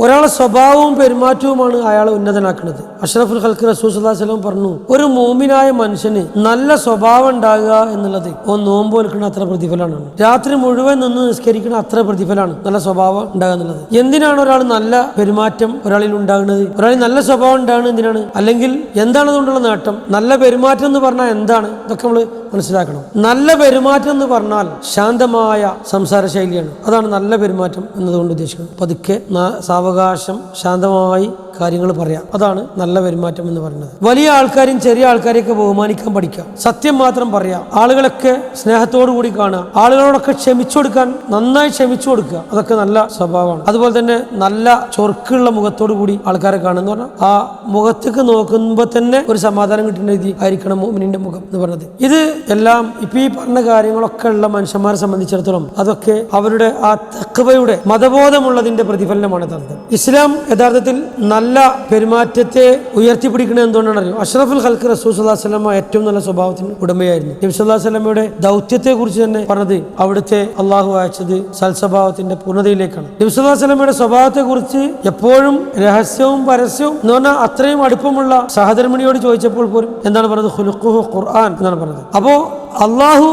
ഒരാളെ സ്വഭാവവും പെരുമാറ്റവുമാണ് അയാളെ ഉന്നതനാക്കുന്നത്. അഷ്റഫുൽ ഖൽഖ് റസൂൽ സ്വല്ലല്ലാഹു അലൈഹി വസല്ലം പറഞ്ഞു, ഒരു മോമിനായ മനുഷ്യന് നല്ല സ്വഭാവം ഉണ്ടാകുക എന്നുള്ളത് നോമ്പ് വെക്കുന്ന അത്ര പ്രതിഫലമാണ്. രാത്രി മുഴുവൻ നിന്ന് നിസ്കരിക്കുന്ന അത്ര പ്രതിഫലമാണ് നല്ല സ്വഭാവം ഉണ്ടാകുക എന്നുള്ളത്. എന്തിനാണ് ഒരാൾ നല്ല പെരുമാറ്റം ഒരാളിൽ ഉണ്ടാകുന്നത്? ഒരാളിൽ നല്ല സ്വഭാവം ഉണ്ടാകുന്നത് എന്തിനാണ്? അല്ലെങ്കിൽ എന്താണ് അതുകൊണ്ടുള്ള നേട്ടം? നല്ല പെരുമാറ്റം എന്ന് പറഞ്ഞാൽ എന്താണ്? ഇതൊക്കെ നമ്മൾ മനസ്സിലാക്കണം. നല്ല പെരുമാറ്റം എന്ന് പറഞ്ഞാൽ ശാന്തമായ സംസാര ശൈലിയാണ്. അതാണ് നല്ല പെരുമാറ്റം എന്നതുകൊണ്ട് ഉദ്ദേശിക്കുന്നത്. പതുക്കെ സാവകാശം ശാന്തമായി കാര്യങ്ങൾ പറയാം. അതാണ് നല്ല പെരുമാറ്റം എന്ന് പറയുന്നത്. വലിയ ആൾക്കാരെയും ചെറിയ ആൾക്കാരെയൊക്കെ ബഹുമാനിക്കാൻ പഠിക്കുക. സത്യം മാത്രം പറയാം. ആളുകളൊക്കെ സ്നേഹത്തോടു കൂടി കാണുക. ആളുകളോടൊക്കെ ക്ഷമിച്ചു കൊടുക്കാൻ നന്നായി ക്ഷമിച്ചു കൊടുക്കുക. അതൊക്കെ നല്ല സ്വഭാവമാണ്. അതുപോലെ തന്നെ നല്ല ചൊറുക്കുള്ള മുഖത്തോടു കൂടി ആൾക്കാരെ കാണുന്ന പറഞ്ഞാൽ ആ മുഖത്തേക്ക് നോക്കുമ്പോൾ തന്നെ ഒരു സമാധാനം കിട്ടുന്ന രീതി ആയിരിക്കണം മുഅ്മിനിന്റെ മുഖം എന്ന് പറഞ്ഞത്. ഇത് എല്ലാം ഇപ്പൊ ഈ പറഞ്ഞ കാര്യങ്ങളൊക്കെ ഉള്ള മനുഷ്യന്മാരെ സംബന്ധിച്ചിടത്തോളം അതൊക്കെ അവരുടെ ആ തഖ്വയുടെ മതബോധമുള്ളതിന്റെ പ്രതിഫലനമാണ് യഥാർത്ഥം. ഇസ്ലാം യഥാർത്ഥത്തിൽ നല്ല പെരുമാറ്റത്തെ ഉയർത്തിപ്പിടിക്കുന്നത് എന്തുകൊണ്ടാണ് അറിയോ? അഷ്റഫുൽ ഖൽഖ് റസൂൽ സ്വല്ലല്ലാഹു അലൈഹി വസല്ലം ഏറ്റവും നല്ല സ്വഭാവത്തിന് ഉടമയായിരുന്നു. നബി സല്ലല്ലാഹു അലൈഹി വസല്ലമയുടെ ദൗത്യത്തെ കുറിച്ച് തന്നെ പറഞ്ഞത് അവിടുത്തെ അള്ളാഹു അയച്ചത് സൽസ്വഭാവത്തിന്റെ പൂർണ്ണതയിലേക്കാണ്. നബി സല്ലല്ലാഹു അലൈഹി വസല്ലമയുടെ സ്വഭാവത്തെ കുറിച്ച് എപ്പോഴും രഹസ്യവും പരസ്യവും എന്ന് പറഞ്ഞാൽ അത്രയും അടുപ്പമുള്ള സഹധർമ്മിണിയോട് ചോദിച്ചപ്പോൾ പോലും എന്താണ് പറഞ്ഞത്? ഖുലുഖുഹു ഖുർആൻ എന്നാണ് പറഞ്ഞത്. അപ്പോ അള്ളാഹു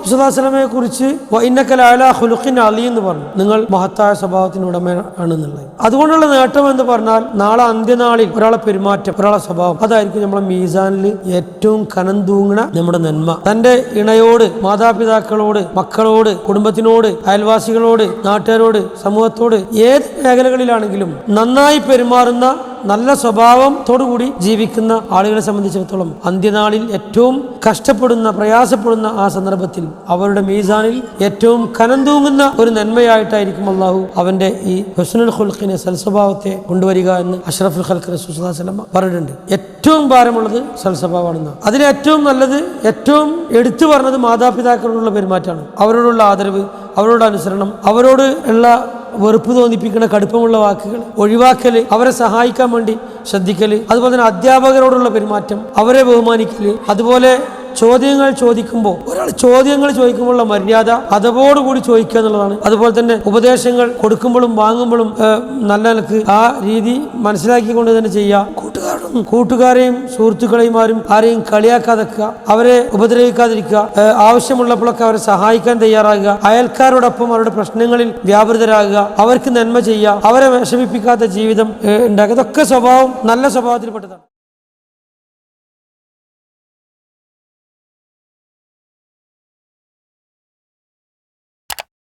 സ്വല്ലല്ലാഹു കുറിച്ച് എന്ന് പറഞ്ഞു, നിങ്ങൾ മഹത്തായ സ്വഭാവത്തിന് ഉടമയാണെന്നുള്ളത്. അതുകൊണ്ടുള്ള നേട്ടം എന്ന് പറഞ്ഞാൽ നാളെ അന്ത്യനാളിൽ ഒരാളെ പെരുമാറ്റം, ഒരാളെ സ്വഭാവം, അതായിരിക്കും നമ്മളെ മീസാനിൽ ഏറ്റവും കനം തൂങ്ങുന്ന നമ്മുടെ നന്മ. തന്റെ ഇണയോട്, മാതാപിതാക്കളോട്, മക്കളോട്, കുടുംബത്തിനോട്, അയൽവാസികളോട്, നാട്ടുകാരോട്, സമൂഹത്തോട് ഏത് മേഖലകളിലാണെങ്കിലും നന്നായി പെരുമാറുന്ന നല്ല സ്വഭാവത്തോടുകൂടി ജീവിക്കുന്ന ആളുകളെ സംബന്ധിച്ചിടത്തോളം അന്ത്യനാളിൽ ഏറ്റവും കഷ്ടപ്പെടുന്ന, പ്രയാസപ്പെടുന്ന ആ സന്ദർഭത്തിൽ അവരുടെ മീസാനിൽ ഏറ്റവും കനം തൂങ്ങുന്ന ഒരു നന്മയായിട്ടായിരിക്കും അള്ളാഹു അവന്റെ ഈ ഹുസ്നുൽ ഖുൽഖിനെ, സൽസ്വഭാവത്തെ കൊണ്ടുവരിക എന്ന് അഷ്റഫുൽ ഖൽഖ് റസൂൽ സ്വല്ലല്ലാഹു അലൈഹി വസല്ലം പറഞ്ഞിട്ടുണ്ട്. ഏറ്റവും ഭാരമുള്ളത് സൽസ്വഭാവമാണെന്ന്. അതിൽ ഏറ്റവും നല്ലത്, ഏറ്റവും എടുത്തു പറഞ്ഞത് മാതാപിതാക്കളോടുള്ള പെരുമാറ്റമാണ്. അവരോടുള്ള ആദരവ്, അവരോട് അനുസരണം, അവരോട് ഉള്ള വെറുപ്പ് തോന്നിപ്പിക്കുന്ന കടുപ്പമുള്ള വാക്കുകൾ ഒഴിവാക്കല്, അവരെ സഹായിക്കാൻ വേണ്ടി ശ്രദ്ധിക്കല്, അതുപോലെ തന്നെ അധ്യാപകരോടുള്ള പെരുമാറ്റം, അവരെ ബഹുമാനിക്കല്, അതുപോലെ ചോദ്യങ്ങൾ ചോദിക്കുമ്പോൾ ഒരാൾ ചോദ്യങ്ങൾ ചോദിക്കുമ്പോഴുള്ള മര്യാദ അതോടുകൂടി ചോദിക്കുക എന്നുള്ളതാണ്. അതുപോലെ തന്നെ ഉപദേശങ്ങൾ കൊടുക്കുമ്പോഴും വാങ്ങുമ്പോഴും നല്ല നിലക്ക് ആ രീതി മനസ്സിലാക്കിക്കൊണ്ട് തന്നെ ചെയ്യുക. കൂട്ടുകാരെയും സുഹൃത്തുക്കളെയും ആരെയും കളിയാക്കാതെക്കുക, അവരെ ഉപദ്രവിക്കാതിരിക്കുക, ആവശ്യമുള്ളപ്പോഴൊക്കെ അവരെ സഹായിക്കാൻ തയ്യാറാകുക, അയൽക്കാരോടൊപ്പം അവരുടെ പ്രശ്നങ്ങളിൽ വ്യാപൃതരാകുക, അവർക്ക് നന്മ ചെയ്യുക, അവരെ വിഷമിപ്പിക്കാത്ത ജീവിതം ഉണ്ടാക്കുക. ഇതൊക്കെ സ്വഭാവം, നല്ല സ്വഭാവത്തിൽപ്പെട്ടതാണ്.